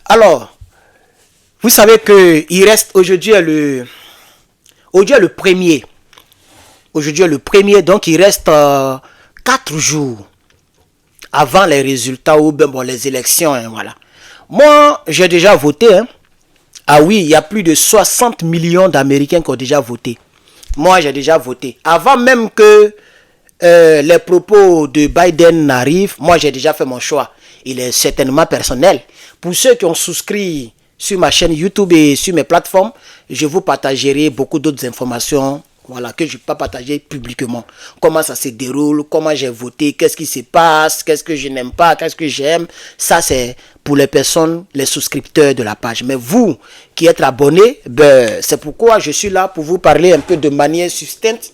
Alors, vous savez qu'il reste aujourd'hui le premier. Aujourd'hui le premier, donc il reste 4 jours avant les résultats ou bien bon, les élections. Hein, voilà. Moi, j'ai déjà voté. Hein. Ah oui, il y a plus de 60 millions d'Américains qui ont déjà voté. Moi, j'ai déjà voté. Avant même que les propos de Biden n'arrivent, moi, j'ai déjà fait mon choix. Il est certainement personnel. Pour ceux qui ont souscrit sur ma chaîne YouTube et sur mes plateformes, je vous partagerai beaucoup d'autres informations. Voilà, que je ne peux pas partager publiquement. Comment ça se déroule, comment j'ai voté, qu'est-ce qui se passe, qu'est-ce que je n'aime pas, qu'est-ce que j'aime. Ça, c'est pour les personnes, les souscripteurs de la page. Mais vous, qui êtes abonnés, ben, c'est pourquoi je suis là pour vous parler un peu de manière succincte.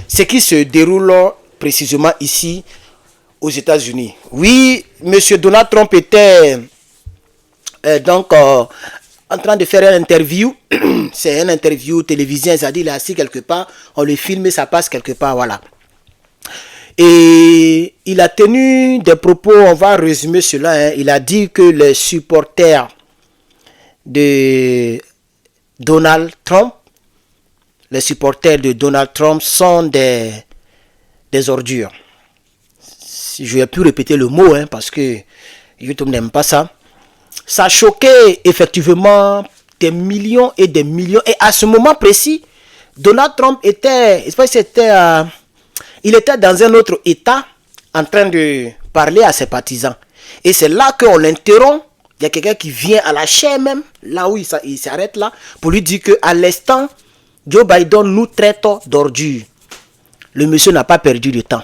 Ce qui se déroule précisément ici, aux États-Unis. Oui, M. Donald Trump était en train de faire une interview. C'est une interview télévisée, c'est-à-dire il est assis quelque part, on le filme et ça passe quelque part, voilà. Et il a tenu des propos, on va résumer cela, hein. Il a dit que les supporters de Donald Trump, sont des ordures. Je vais plus répéter le mot, hein, parce que YouTube n'aime pas ça. Ça a choqué effectivement des millions et des millions. Et à ce moment précis, Donald Trump était dans un autre état en train de parler à ses partisans. Et c'est là qu'on l'interrompt. Il y a quelqu'un qui vient à la chair même, là où il s'arrête là, pour lui dire qu'à l'instant, Joe Biden nous traite d'ordures. Le monsieur n'a pas perdu de temps.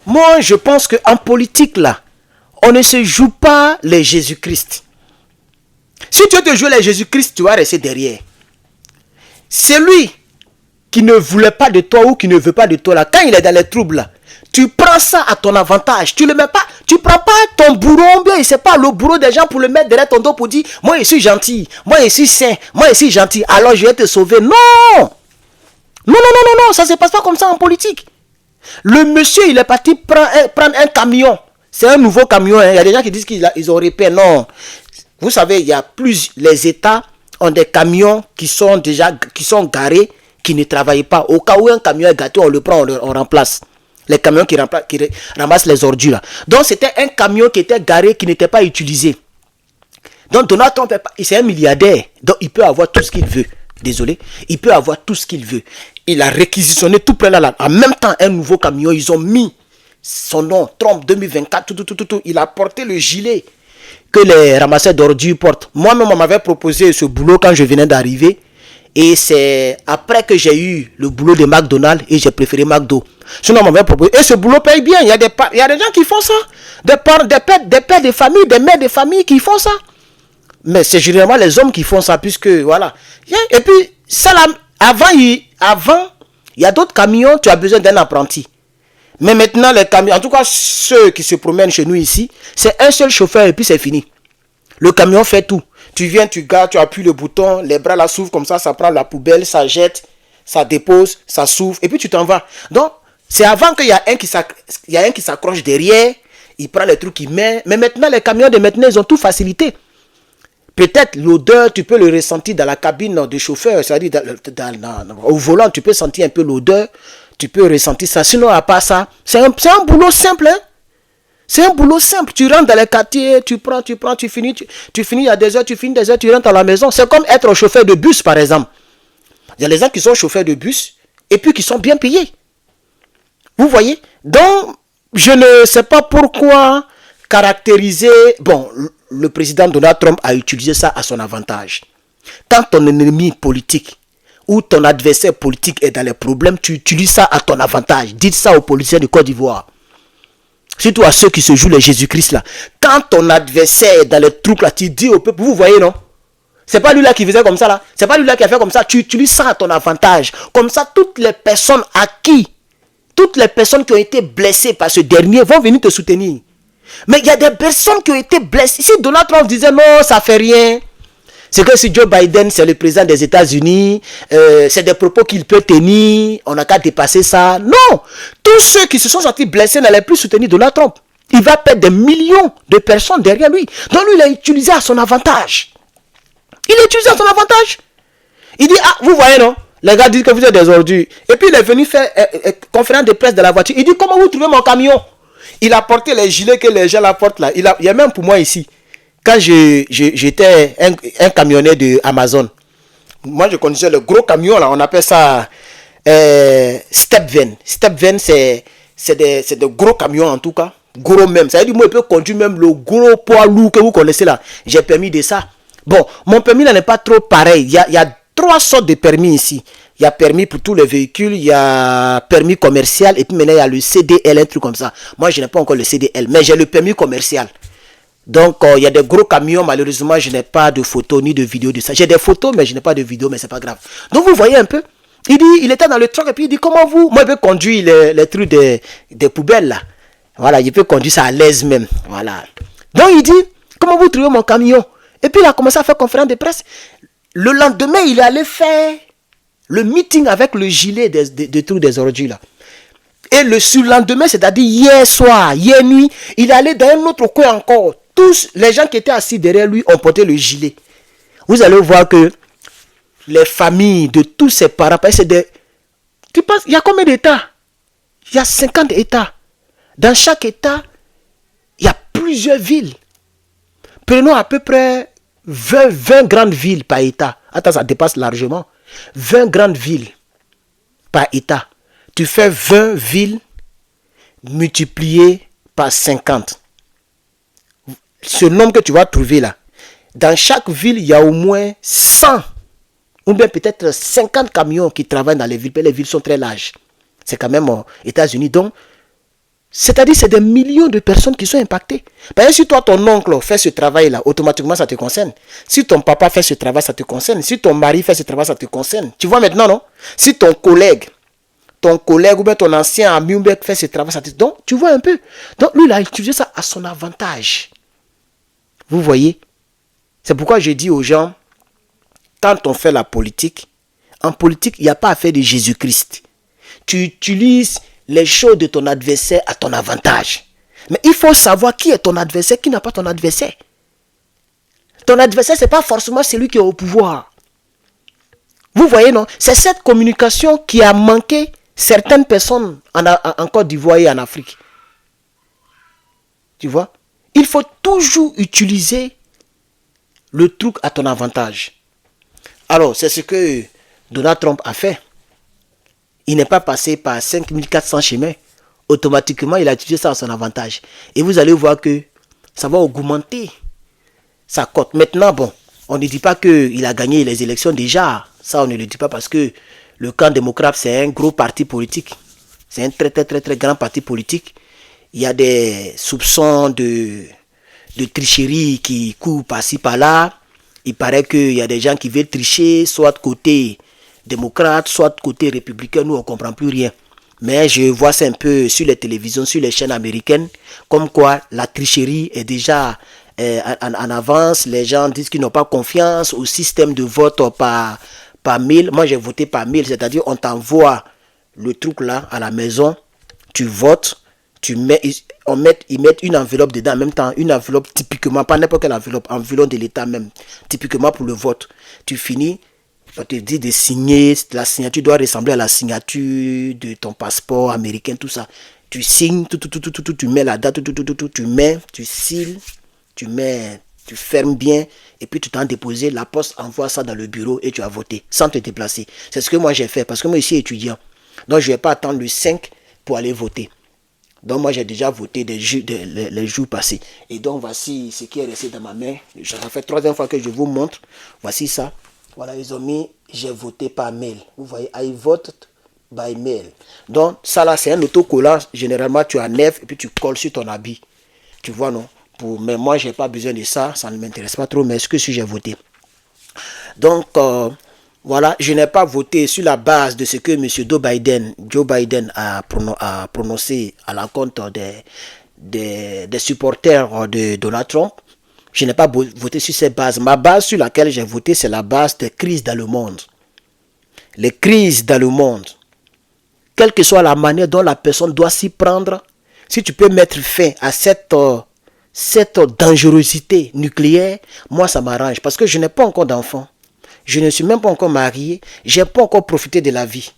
Moi, je pense qu'en politique là, on ne se joue pas les Jésus-Christ. Si tu veux te jouer les Jésus-Christ, tu vas rester derrière. Celui qui ne voulait pas de toi ou qui ne veut pas de toi là, quand il est dans les troubles là, tu prends ça à ton avantage. Tu le mets pas, tu prends pas ton bourreau, bien, c'est pas le bourreau des gens pour le mettre derrière ton dos pour dire, moi je suis gentil, moi je suis saint, moi je suis gentil, alors je vais te sauver. Non! Non, ça ne se passe pas comme ça en politique. Le monsieur, il est parti prendre un camion. C'est un nouveau camion. Hein. Il y a des gens qui disent qu'ils ont repéré. Non. Vous savez, il y a les États ont des camions qui sont garés, qui ne travaillent pas. Au cas où un camion est gâté, on le prend, on remplace. Les camions qui ramassent les ordures. Là. Donc, c'était un camion qui était garé, qui n'était pas utilisé. Donc, Donald Trump, c'est un milliardaire. Donc, il peut avoir tout ce qu'il veut. Désolé. Il peut avoir tout ce qu'il veut. Il a réquisitionné tout plein là. En même temps, un nouveau camion, ils ont mis son nom, Trump 2024, tout. Il a porté le gilet que les ramasseurs d'ordures portent. Moi-même, on m'avait proposé ce boulot quand je venais d'arriver. Et c'est après que j'ai eu le boulot de McDonald's et j'ai préféré McDo. Sinon, on m'avait proposé. Et ce boulot paye bien. Il y a des gens qui font ça. Des pères de famille, des mères de famille qui font ça. Mais c'est généralement les hommes qui font ça, puisque voilà. Et puis, ça là, avant, il y a d'autres camions, tu as besoin d'un apprenti. Mais maintenant, les camions, en tout cas, ceux qui se promènent chez nous ici, c'est un seul chauffeur et puis c'est fini. Le camion fait tout. Tu viens, tu gardes, tu appuies le bouton, les bras là s'ouvrent comme ça prend la poubelle, ça jette, ça dépose, ça s'ouvre, et puis tu t'en vas. Donc, c'est avant qu'il y a un qui s'accroche derrière, il prend les trucs, il met. Mais maintenant, les camions de maintenant, ils ont tout facilité. Peut-être l'odeur, tu peux le ressentir dans la cabine du chauffeur, c'est-à-dire au volant, tu peux sentir un peu l'odeur, tu peux ressentir ça. Sinon, à part ça, c'est un boulot simple. Hein? C'est un boulot simple. Tu rentres dans les quartiers, tu prends, tu finis, il y a des heures, tu finis des heures, tu rentres à la maison. C'est comme être chauffeur de bus, par exemple. Il y a des gens qui sont chauffeurs de bus et puis qui sont bien payés. Vous voyez? Donc, je ne sais pas pourquoi caractériser... Bon, le président Donald Trump a utilisé ça à son avantage. Quand ton ennemi politique ou ton adversaire politique est dans les problèmes, tu utilises ça à ton avantage. Dites ça aux policiers de Côte d'Ivoire. Surtout à ceux qui se jouent les Jésus-Christ là. Quand ton adversaire est dans les trucs là, tu dis au peuple, vous voyez non? C'est pas lui là qui faisait comme ça là. C'est pas lui là qui a fait comme ça. Tu utilises ça à ton avantage. Comme ça, toutes les personnes qui ont été blessées par ce dernier vont venir te soutenir. Mais il y a des personnes qui ont été blessées. Si Donald Trump disait non, ça fait rien. C'est que si Joe Biden, c'est le président des États-Unis, c'est des propos qu'il peut tenir, on n'a qu'à dépasser ça. Non! Tous ceux qui se sont sentis blessés n'allaient plus soutenir Donald Trump. Il va perdre des millions de personnes derrière lui. Donc lui, il a utilisé à son avantage. Il a utilisé à son avantage. Il dit, ah, vous voyez, non? Les gars disent que vous êtes des ordures. Et puis il est venu faire conférence de presse de la voiture. Il dit, comment vous trouvez mon camion? Il a porté les gilets que les gens apportent là. Il y a même pour moi ici. Quand j'étais un camionneur de Amazon, moi je conduisais le gros camion là, on appelle ça step van. Step van, c'est des gros camions en tout cas. Gros même. Ça veut dire moi je peux conduire même le gros poids lourd que vous connaissez là. J'ai permis de ça. Bon, mon permis là n'est pas trop pareil. Il y a 3 sortes de permis ici. Il y a permis pour tous les véhicules, il y a permis commercial et puis maintenant il y a le CDL, un truc comme ça. Moi je n'ai pas encore le CDL, mais j'ai le permis commercial. Donc il y a des gros camions, malheureusement je n'ai pas de photos ni de vidéos de ça. J'ai des photos mais je n'ai pas de vidéos, mais c'est pas grave. Donc vous voyez un peu, il dit, il était dans le truck et puis il dit, comment vous, moi je peux conduire les trucs des poubelles là. Voilà, je peux conduire ça à l'aise même. Voilà. Donc il dit, comment vous trouvez mon camion? Et puis il a commencé à faire conférence de presse. Le lendemain, il est allé faire le meeting avec le gilet de trucs des ordures là. Et le surlendemain, c'est-à-dire hier soir, hier nuit, il est allé dans un autre coin encore. Tous les gens qui étaient assis derrière lui ont porté le gilet. Vous allez voir que les familles de tous ses parents, parce que c'est des... Tu penses, il y a combien d'États? Il y a 50 États. Dans chaque État, il y a plusieurs villes. Prenons à peu près 20 grandes villes par État. Attends, ça dépasse largement. 20 grandes villes par État. Tu fais 20 villes multipliées par 50. Ce nombre que tu vas trouver là. Dans chaque ville, il y a au moins 100 ou bien peut-être 50 camions qui travaillent dans les villes. Les villes sont très larges. C'est quand même aux États-Unis. Donc, c'est-à-dire c'est des millions de personnes qui sont impactées. Par exemple, si toi, ton oncle fait ce travail-là, automatiquement, ça te concerne. Si ton papa fait ce travail, ça te concerne. Si ton mari fait ce travail, ça te concerne. Tu vois maintenant, non? Si ton collègue ou bien ton ancien ami ou bien fait ce travail, ça te... Donc, tu vois un peu. Donc, lui, il a utilisé ça à son avantage. Vous voyez? C'est pourquoi je dis aux gens, quand on fait la politique, en politique, il n'y a pas à faire de Jésus-Christ. Tu utilises les choses de ton adversaire à ton avantage. Mais il faut savoir qui est ton adversaire, qui n'a pas ton adversaire. Ton adversaire, ce n'est pas forcément celui qui est au pouvoir. Vous voyez, non? C'est cette communication qui a manqué certaines personnes en Côte d'Ivoire et en Afrique. Tu vois? Il faut toujours utiliser le truc à ton avantage. Alors, c'est ce que Donald Trump a fait. Il n'est pas passé par 5400 chemins. Automatiquement, il a utilisé ça à son avantage. Et vous allez voir que ça va augmenter sa cote. Maintenant, bon, on ne dit pas qu'il a gagné les élections déjà. Ça, on ne le dit pas parce que le camp démocrate, c'est un gros parti politique. C'est un très, très, très, très grand parti politique. Il y a des soupçons de tricherie qui courent par-ci, par-là. Il paraît qu'il y a des gens qui veulent tricher, soit de côté démocrate, soit de côté républicain. Nous, on ne comprend plus rien. Mais je vois ça un peu sur les télévisions, sur les chaînes américaines, comme quoi la tricherie est déjà en avance. Les gens disent qu'ils n'ont pas confiance au système de vote par mail. Moi, j'ai voté par mail, c'est-à-dire on t'envoie le truc là à la maison, tu votes, ils mettent une enveloppe dedans en même temps, une enveloppe typiquement, pas n'importe quelle enveloppe de l'État même, typiquement pour le vote. Tu finis, on te dit de signer, la signature doit ressembler à la signature de ton passeport américain, tout ça. Tu signes, tu mets la date, tu mets, tu signes, tu fermes bien, et puis tu t'en déposes, la poste envoie ça dans le bureau et tu as voté, sans te déplacer. C'est ce que moi j'ai fait, parce que moi ici étudiant, donc je ne vais pas attendre le 5 pour aller voter. Donc moi j'ai déjà voté les jours passés. Et donc voici ce qui est resté dans ma main. Ça fait 3e fois que je vous montre. Voici ça. Voilà, ils ont mis j'ai voté par mail. Vous voyez, I voted by mail. Donc ça là c'est un autocollant. Généralement tu enlèves et puis tu colles sur ton habit. Tu vois non? Mais moi j'ai pas besoin de ça. Ça ne m'intéresse pas trop. Mais est-ce que si j'ai voté? Donc voilà, je n'ai pas voté sur la base de ce que M. Joe Biden a prononcé à l'encontre des supporters de Donald Trump. Je n'ai pas voté sur cette base. Ma base sur laquelle j'ai voté, c'est la base des crises dans le monde. Les crises dans le monde. Quelle que soit la manière dont la personne doit s'y prendre, Si tu peux mettre fin à cette dangerosité nucléaire, moi ça m'arrange. Parce que je n'ai pas encore d'enfant. Je ne suis même pas encore marié. Je n'ai pas encore profité de la vie.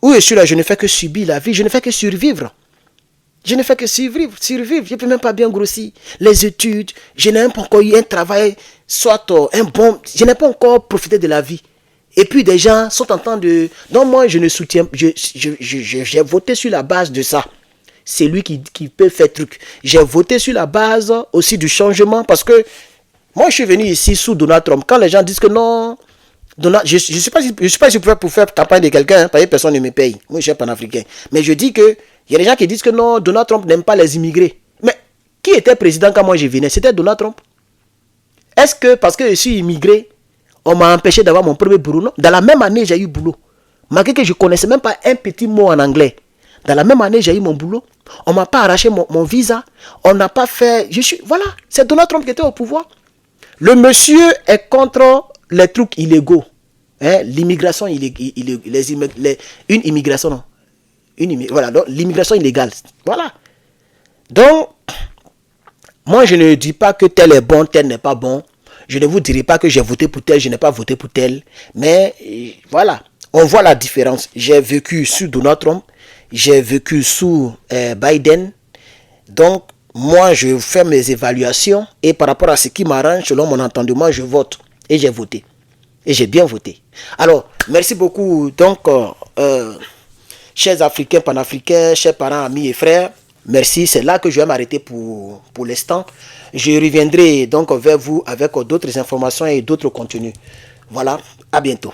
Où je suis là, je ne fais que subir la vie. Je ne fais que survivre. Je ne fais que survivre. Je ne peux même pas bien grossir. Les études, je n'ai même pas encore eu un travail, soit un bon... Je n'ai pas encore profité de la vie. Et puis des gens sont en train de... Non, moi je ne soutiens... J'ai voté sur la base de ça. C'est lui qui peut faire truc. J'ai voté sur la base aussi du changement parce que moi je suis venu ici sous Donald Trump. Quand les gens disent que non... je ne suis pas ici pour faire campagne de quelqu'un, parce que personne ne me paye. Moi je suis panafricain. Mais je dis que il y a des gens qui disent que non, Donald Trump n'aime pas les immigrés. Mais qui était président quand moi je venais? C'était Donald Trump. Est-ce que parce que je suis immigré, on m'a empêché d'avoir mon premier boulot? Non. Dans la même année, j'ai eu boulot. Malgré que je ne connaissais même pas un petit mot en anglais. Dans la même année, j'ai eu mon boulot. On ne m'a pas arraché mon visa. On n'a pas fait... Voilà, c'est Donald Trump qui était au pouvoir. Le monsieur est contre les trucs illégaux. Hein? L'immigration illégale. Une immigration, non. Voilà, donc l'immigration illégale. Voilà. Donc, moi, je ne dis pas que tel est bon, tel n'est pas bon. Je ne vous dirai pas que j'ai voté pour tel, je n'ai pas voté pour tel. Mais voilà, on voit la différence. J'ai vécu sous Donald Trump, j'ai vécu sous Biden. Donc, moi, je fais mes évaluations et par rapport à ce qui m'arrange, selon mon entendement, je vote. Et j'ai voté. Et j'ai bien voté. Alors, merci beaucoup. Donc, chers Africains, Panafricains, chers parents, amis et frères, merci. C'est là que je vais m'arrêter pour l'instant. Je reviendrai donc vers vous avec d'autres informations et d'autres contenus. Voilà, à bientôt.